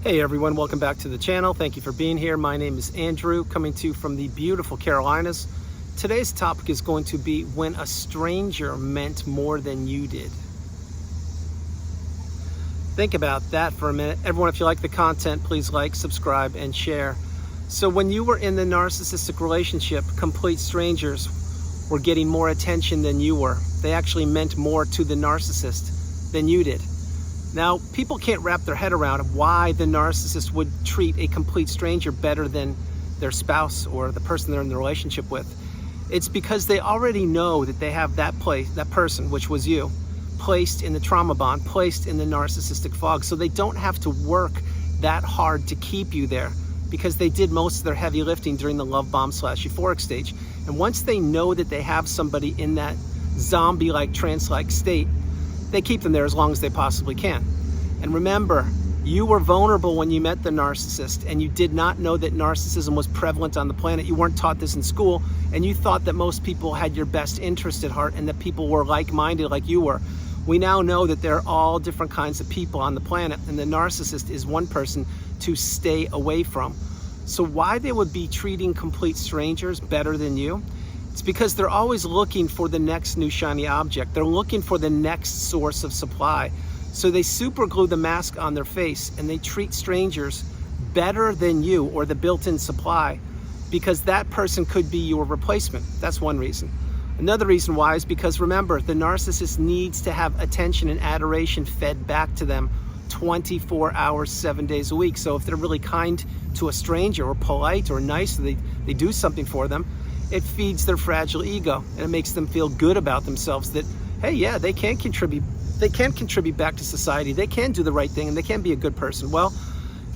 Hey everyone, welcome back to the channel. Thank you for being here. My name is Andrew, coming to you from the beautiful Carolinas. Today's topic is going to be when a stranger meant more than you did. Think about that for a minute. Everyone, if you like the content, please like, subscribe, and share. So when you were in the narcissistic relationship, complete strangers were getting more attention than you were. They actually meant more to the narcissist than you did. Now, people can't wrap their head around why the narcissist would treat a complete stranger better than their spouse or the person they're in the relationship with. It's because they already know that they have that person, which was you, placed in the trauma bond, placed in the narcissistic fog. So they don't have to work that hard to keep you there because they did most of their heavy lifting during the love bomb / euphoric stage. And once they know that they have somebody in that zombie-like, trance-like state, they keep them there as long as they possibly can. And remember, you were vulnerable when you met the narcissist, and you did not know that narcissism was prevalent on the planet. You weren't taught this in school, and you thought that most people had your best interest at heart and that people were like-minded like you were. We now know that there are all different kinds of people on the planet, and the narcissist is one person to stay away from. So why they would be treating complete strangers better than you? It's because they're always looking for the next new shiny object. They're looking for the next source of supply. So they super glue the mask on their face and they treat strangers better than you or the built-in supply because that person could be your replacement. That's one reason. Another reason why is because, remember, the narcissist needs to have attention and adoration fed back to them 24 hours, 7 days a week. So if they're really kind to a stranger or polite or nice, they do something for them, it feeds their fragile ego and it makes them feel good about themselves that, hey, yeah, they can contribute back to society. They can do the right thing and they can be a good person. Well,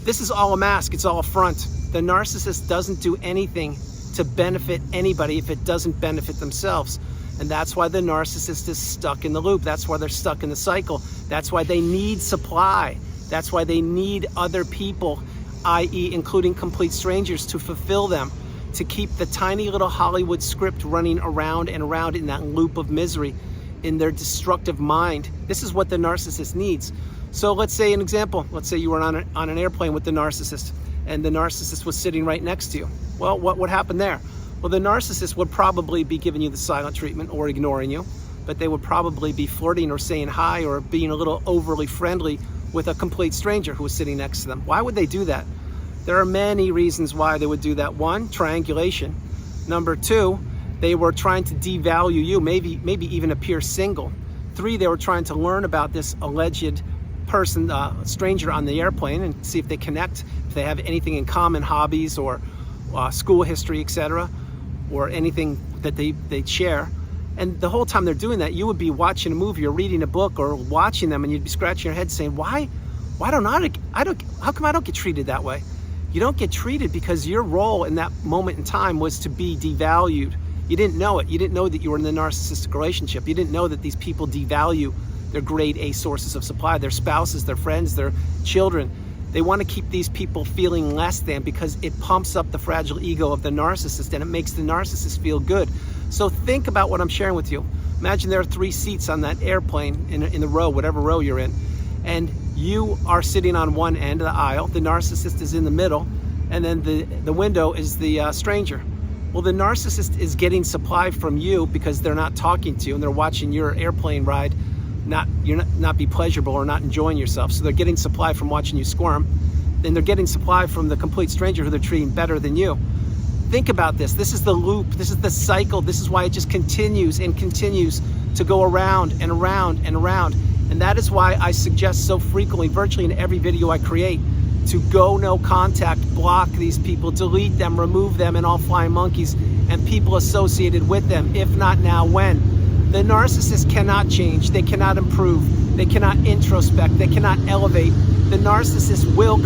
this is all a mask. It's all a front. The narcissist doesn't do anything to benefit anybody if it doesn't benefit themselves. And that's why the narcissist is stuck in the loop. That's why they're stuck in the cycle. That's why they need supply. That's why they need other people, i.e. including complete strangers, to fulfill them, to keep the tiny little Hollywood script running around and around in that loop of misery in their destructive mind. This is what the narcissist needs. So let's say an example. Let's say you were on an airplane with the narcissist and the narcissist was sitting right next to you. Well, what would happen there? Well, the narcissist would probably be giving you the silent treatment or ignoring you, but they would probably be flirting or saying hi or being a little overly friendly with a complete stranger who was sitting next to them. Why would they do that? There are many reasons why they would do that. One, triangulation. Number two, they were trying to devalue you, maybe even appear single. Three, they were trying to learn about this alleged person, stranger on the airplane, and see if they connect, if they have anything in common, hobbies or school history, etc., or anything that they share. And the whole time they're doing that, you would be watching a movie or reading a book or watching them, and you'd be scratching your head saying, how come I don't get treated that way? You don't get treated because your role in that moment in time was to be devalued. You didn't know it. You didn't know that you were in the narcissistic relationship. You didn't know that these people devalue their grade A sources of supply, their spouses, their friends, their children. They want to keep these people feeling less than because it pumps up the fragile ego of the narcissist and it makes the narcissist feel good. So think about what I'm sharing with you. Imagine there are 3 seats on that airplane in the row, whatever row you're in, and you are sitting on one end of the aisle, the narcissist is in the middle, and then the window is the stranger. Well, the narcissist is getting supply from you because they're not talking to you and they're watching your airplane ride not be pleasurable or not enjoying yourself. So they're getting supply from watching you squirm. Then they're getting supply from the complete stranger who they're treating better than you. Think about this. This is the loop. This is the cycle. This is why it just continues and continues to go around and around and around. And that is why I suggest so frequently, virtually in every video I create, to go no contact, block these people, delete them, remove them and all flying monkeys and people associated with them. If not now, when? The narcissist cannot change. They cannot improve. They cannot introspect. They cannot elevate. The narcissist will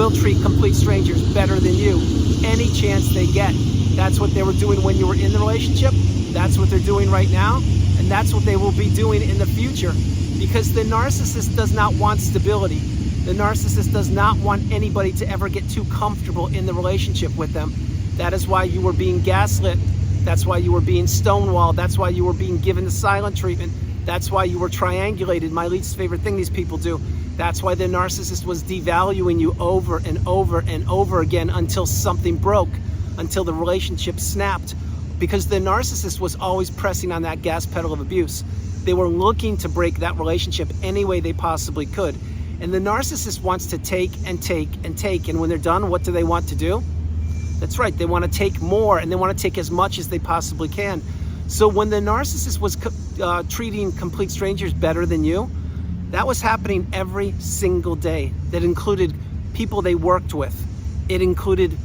treat complete strangers better than you any chance they get. That's what they were doing when you were in the relationship. That's what they're doing right now. And that's what they will be doing in the future, because the narcissist does not want stability. The narcissist does not want anybody to ever get too comfortable in the relationship with them. That is why you were being gaslit. That's why you were being stonewalled. That's why you were being given the silent treatment. That's why you were triangulated, my least favorite thing these people do. That's why the narcissist was devaluing you over and over and over again until something broke, until the relationship snapped. Because the narcissist was always pressing on that gas pedal of abuse. They were looking to break that relationship any way they possibly could. And the narcissist wants to take and take and take. And when they're done, what do they want to do? That's right, they want to take more, and they want to take as much as they possibly can. So when the narcissist was treating complete strangers better than you, that was happening every single day. That included people they worked with. It included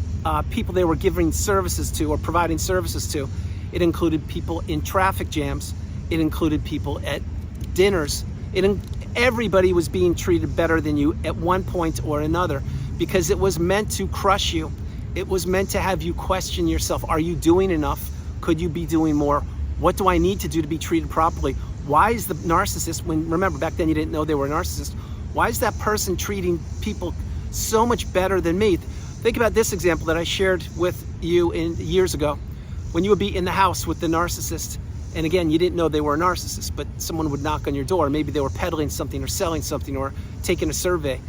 people they were giving services to or providing services to. It included people in traffic jams. It included people at dinners. Everybody was being treated better than you at one point or another, because it was meant to crush you. It was meant to have you question yourself. Are you doing enough? Could you be doing more? What do I need to do to be treated properly? Why is the narcissist, remember back then you didn't know they were a narcissist, why is that person treating people so much better than me? Think about this example that I shared with you years ago, when you would be in the house with the narcissist. And again, you didn't know they were a narcissist, but someone would knock on your door. Maybe they were peddling something or selling something or taking a survey.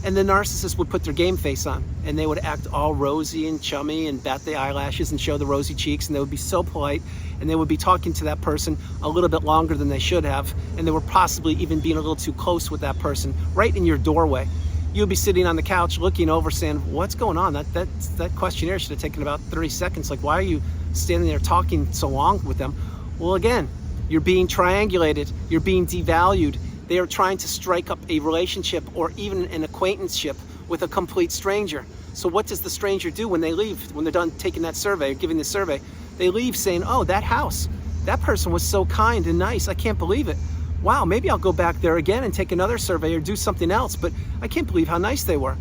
And the narcissist would put their game face on, and they would act all rosy and chummy and bat the eyelashes and show the rosy cheeks, and they would be so polite, and they would be talking to that person a little bit longer than they should have, and they were possibly even being a little too close with that person right in your doorway. You would be sitting on the couch looking over saying, what's going on? That questionnaire should have taken about 30 seconds. Like, why are you standing there talking so long with them? Well, again, you're being triangulated, you're being devalued. They are trying to strike up a relationship or even an acquaintanceship with a complete stranger. So what does the stranger do when they leave, when they're done taking that survey or giving the survey? They leave saying, oh, that house, that person was so kind and nice, I can't believe it. Wow, maybe I'll go back there again and take another survey or do something else, but I can't believe how nice they were.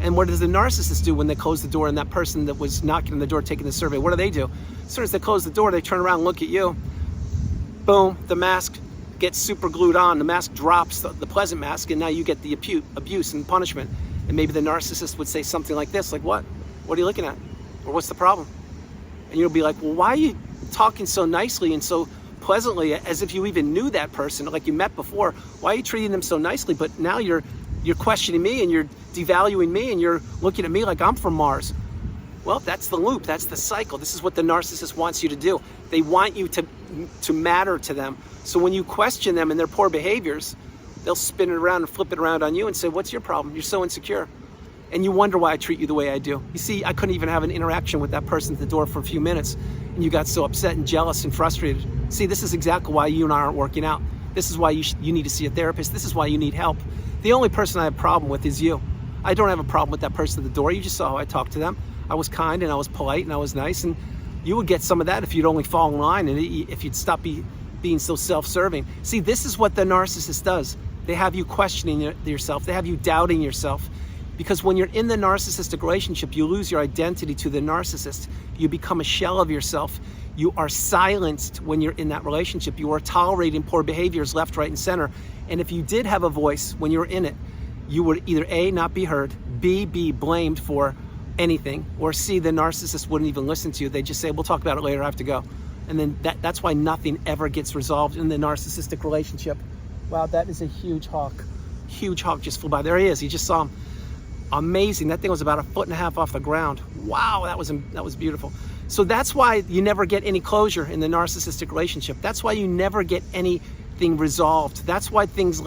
And what does the narcissist do when they close the door and that person that was knocking on the door taking the survey, what do? As soon as they close the door, they turn around and look at you. Boom, the mask gets super glued on. The mask drops, the pleasant mask, and now you get the abuse and punishment. And maybe the narcissist would say something like this, like, what? What are you looking at? Or what's the problem? And you'll be like, well, why are you talking so nicely and so pleasantly as if you even knew that person, like you met before? Why are you treating them so nicely? But now you're questioning me and you're devaluing me and you're looking at me like I'm from Mars. Well, that's the loop, that's the cycle. This is what the narcissist wants you to do. They want you to matter to them. So when you question them and their poor behaviors, they'll spin it around and flip it around on you and say, what's your problem? You're so insecure. And you wonder why I treat you the way I do. You see, I couldn't even have an interaction with that person at the door for a few minutes, and you got so upset and jealous and frustrated. See, this is exactly why you and I aren't working out. This is why you need to see a therapist. This is why you need help. The only person I have a problem with is you. I don't have a problem with that person at the door. You just saw how I talked to them. I was kind and I was polite and I was nice, and you would get some of that if you'd only fall in line and if you'd stop being so self-serving. See, this is what the narcissist does. They have you questioning yourself. They have you doubting yourself. Because when you're in the narcissistic relationship, you lose your identity to the narcissist. You become a shell of yourself. You are silenced when you're in that relationship. You are tolerating poor behaviors left, right, and center. And if you did have a voice when you were in it, you would either A, not be heard, B, be blamed for anything, or C, the narcissist wouldn't even listen to you. They just say, we'll talk about it later, I have to go. And then that's why nothing ever gets resolved in the narcissistic relationship. Wow, that is a huge hawk. Huge hawk just flew by. There he is, you just saw him. Amazing, that thing was about 1.5 feet off the ground. Wow, that was beautiful. So that's why you never get any closure in the narcissistic relationship. That's why you never get anything resolved. That's why things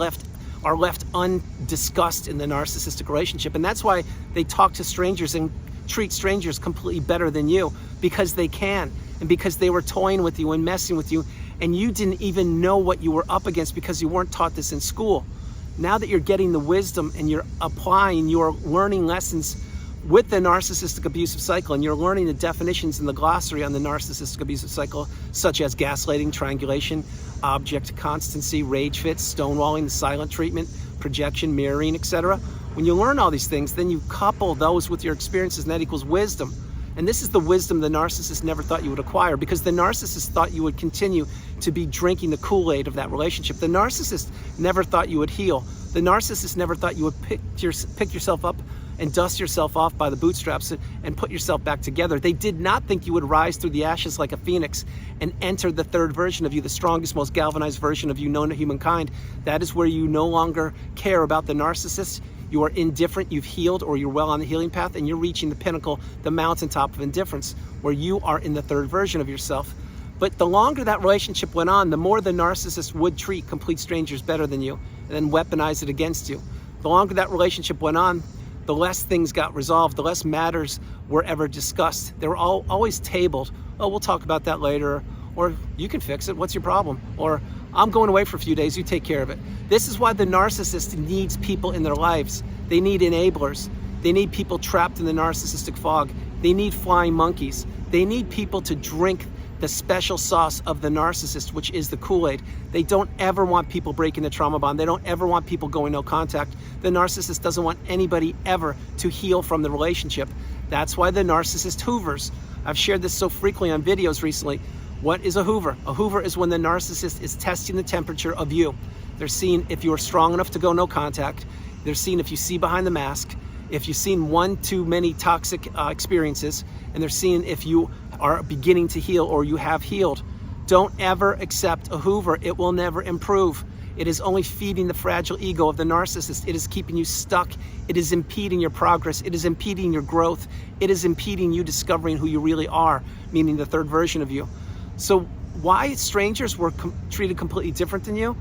are left undiscussed in the narcissistic relationship. And that's why they talk to strangers and treat strangers completely better than you, because they can, and because they were toying with you and messing with you, and you didn't even know what you were up against because you weren't taught this in school. Now that you're getting the wisdom and you're applying, you're learning lessons with the narcissistic abusive cycle, and you're learning the definitions in the glossary on the narcissistic abusive cycle, such as gaslighting, triangulation, object constancy, rage fits, stonewalling, the silent treatment, projection, mirroring, etc. When you learn all these things, then you couple those with your experiences, and that equals wisdom. And this is the wisdom the narcissist never thought you would acquire, because the narcissist thought you would continue to be drinking the Kool-Aid of that relationship. The narcissist never thought you would heal. The narcissist never thought you would pick yourself up and dust yourself off by the bootstraps and put yourself back together. They did not think you would rise through the ashes like a phoenix and enter the third version of you, the strongest, most galvanized version of you known to humankind. That is where you no longer care about the narcissist. You are indifferent, you've healed, or you're well on the healing path, and you're reaching the pinnacle, the mountaintop of indifference, where you are in the third version of yourself. But the longer that relationship went on, the more the narcissist would treat complete strangers better than you and then weaponize it against you. The longer that relationship went on, the less things got resolved, the less matters were ever discussed. They were always tabled. Oh, we'll talk about that later. Or you can fix it, what's your problem? Or I'm going away for a few days, you take care of it. This is why the narcissist needs people in their lives. They need enablers. They need people trapped in the narcissistic fog. They need flying monkeys. They need people to drink the special sauce of the narcissist, which is the Kool-Aid. They don't ever want people breaking the trauma bond. They don't ever want people going no contact. The narcissist doesn't want anybody ever to heal from the relationship. That's why the narcissist hoovers. I've shared this so frequently on videos recently. What is a hoover? A hoover is when the narcissist is testing the temperature of you. They're seeing if you're strong enough to go no contact. They're seeing if you see behind the mask, if you've seen one too many toxic experiences, and they're seeing if you are beginning to heal or you have healed. Don't ever accept a hoover. It will never improve. It is only feeding the fragile ego of the narcissist. It is keeping you stuck. It is impeding your progress. It is impeding your growth. It is impeding you discovering who you really are, meaning the third version of you. So why strangers were treated completely different than you?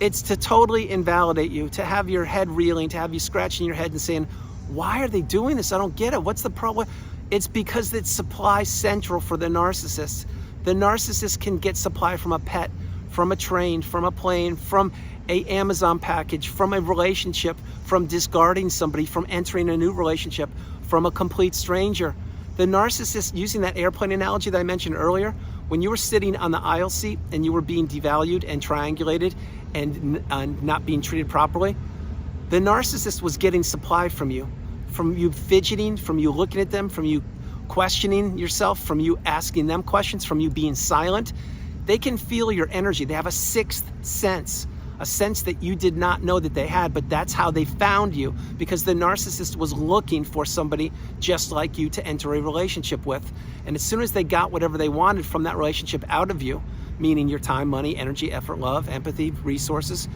It's to totally invalidate you, to have your head reeling, to have you scratching your head and saying, why are they doing this? I don't get it. What's the problem? It's because it's supply central for the narcissist. The narcissist can get supply from a pet, from a train, from a plane, from an Amazon package, from a relationship, from discarding somebody, from entering a new relationship, from a complete stranger. The narcissist, using that airplane analogy that I mentioned earlier, when you were sitting on the aisle seat and you were being devalued and triangulated and not being treated properly, the narcissist was getting supply from you fidgeting, from you looking at them, from you questioning yourself, from you asking them questions, from you being silent. They can feel your energy. They have a sixth sense, a sense that you did not know that they had, but that's how they found you, because the narcissist was looking for somebody just like you to enter a relationship with. And as soon as they got whatever they wanted from that relationship out of you, meaning your time, money, energy, effort, love, empathy, resources,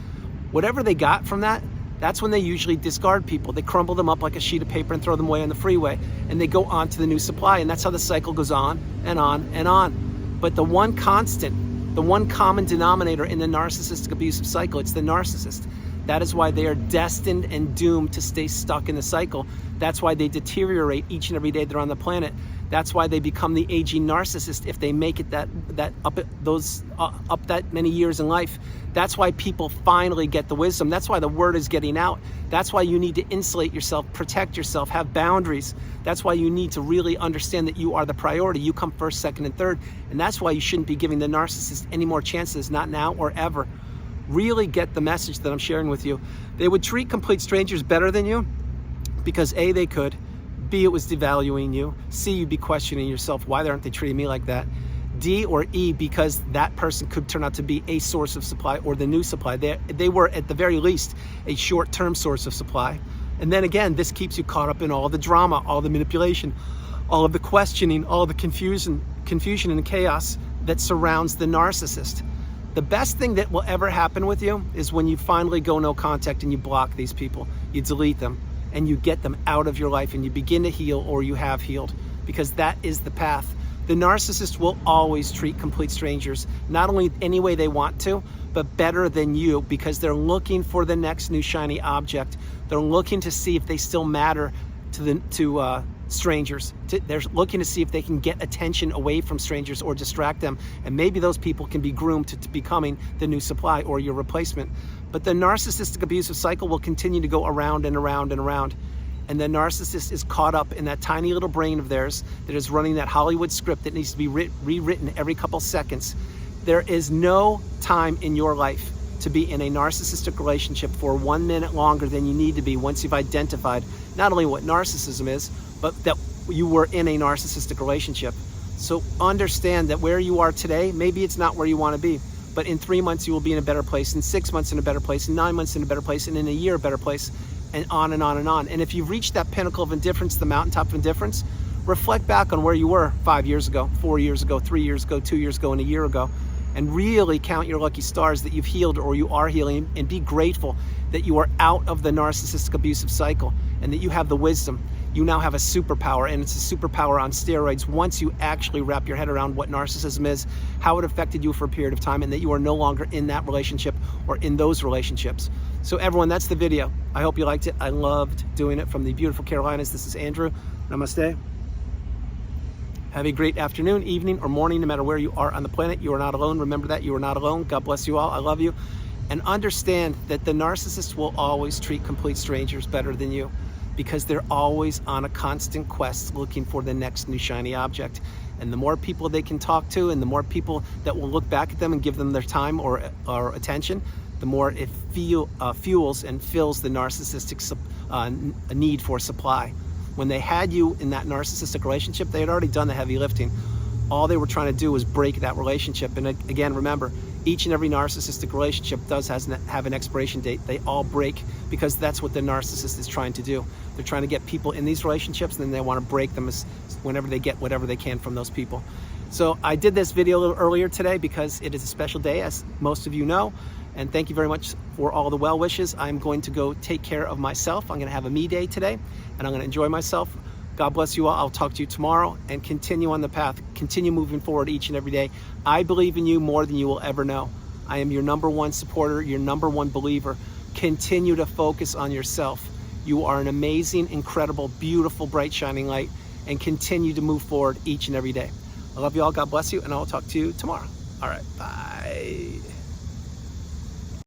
whatever they got from that, that's when they usually discard people. They crumble them up like a sheet of paper and throw them away on the freeway, and they go on to the new supply, and that's how the cycle goes on and on and on. But the one constant, the one common denominator in the narcissistic abusive cycle, it's the narcissist. That is why they are destined and doomed to stay stuck in the cycle. That's why they deteriorate each and every day they're on the planet. That's why they become the aging narcissist if they make it up that many years in life. That's why people finally get the wisdom. That's why the word is getting out. That's why you need to insulate yourself, protect yourself, have boundaries. That's why you need to really understand that you are the priority. You come first, second, and third. And that's why you shouldn't be giving the narcissist any more chances, not now or ever. Really get the message that I'm sharing with you. They would treat complete strangers better than you because A, they could, B, it was devaluing you, C, you'd be questioning yourself, why aren't they treating me like that? D or E, because that person could turn out to be a source of supply or the new supply. They were at the very least a short-term source of supply. And then again, this keeps you caught up in all the drama, all the manipulation, all of the questioning, all the confusion and chaos that surrounds the narcissist. The best thing that will ever happen with you is when you finally go no contact and you block these people, you delete them, and you get them out of your life and you begin to heal, or you have healed, because that is the path. The narcissist will always treat complete strangers, not only any way they want to, but better than you, because they're looking for the next new shiny object. They're looking to see if they still matter to strangers. They're looking to see if they can get attention away from strangers or distract them. And maybe those people can be groomed to becoming the new supply or your replacement. But the narcissistic abusive cycle will continue to go around and around and around. And the narcissist is caught up in that tiny little brain of theirs that is running that Hollywood script that needs to be rewritten every couple seconds. There is no time in your life to be in a narcissistic relationship for 1 minute longer than you need to be once you've identified not only what narcissism is, but that you were in a narcissistic relationship. So understand that where you are today, maybe it's not where you want to be, but in 3 months you will be in a better place, in 6 months in a better place, in 9 months in a better place, and in a year a better place, and on and on and on. And if you've reached that pinnacle of indifference, the mountaintop of indifference, reflect back on where you were 5 years ago, 4 years ago, 3 years ago, 2 years ago, and a year ago, and really count your lucky stars that you've healed or you are healing, and be grateful that you are out of the narcissistic abusive cycle and that you have the wisdom. You now have a superpower, and it's a superpower on steroids once you actually wrap your head around what narcissism is, how it affected you for a period of time, and that you are no longer in that relationship or in those relationships. So everyone, that's the video. I hope you liked it. I loved doing it from the beautiful Carolinas. This is Andrew. Namaste. Have a great afternoon, evening, or morning, no matter where you are on the planet. You are not alone. Remember that. You are not alone. God bless you all. I love you. And understand that the narcissist will always treat complete strangers better than you, because they're always on a constant quest looking for the next new shiny object. And the more people they can talk to, and the more people that will look back at them and give them their time or attention, the more it fuels and fills the narcissistic need for supply. When they had you in that narcissistic relationship, they had already done the heavy lifting. All they were trying to do was break that relationship. And again, remember, each and every narcissistic relationship does have an expiration date. They all break because that's what the narcissist is trying to do. They're trying to get people in these relationships, and then they want to break them whenever they get whatever they can from those people. So I did this video a little earlier today because it is a special day, as most of you know. And thank you very much for all the well wishes. I'm going to go take care of myself. I'm going to have a me day today, and I'm going to enjoy myself. God bless you all. I'll talk to you tomorrow, and continue on the path. Continue moving forward each and every day. I believe in you more than you will ever know. I am your #1 supporter, your #1 believer. Continue to focus on yourself. You are an amazing, incredible, beautiful, bright, shining light, and continue to move forward each and every day. I love you all. God bless you, and I'll talk to you tomorrow. All right. Bye.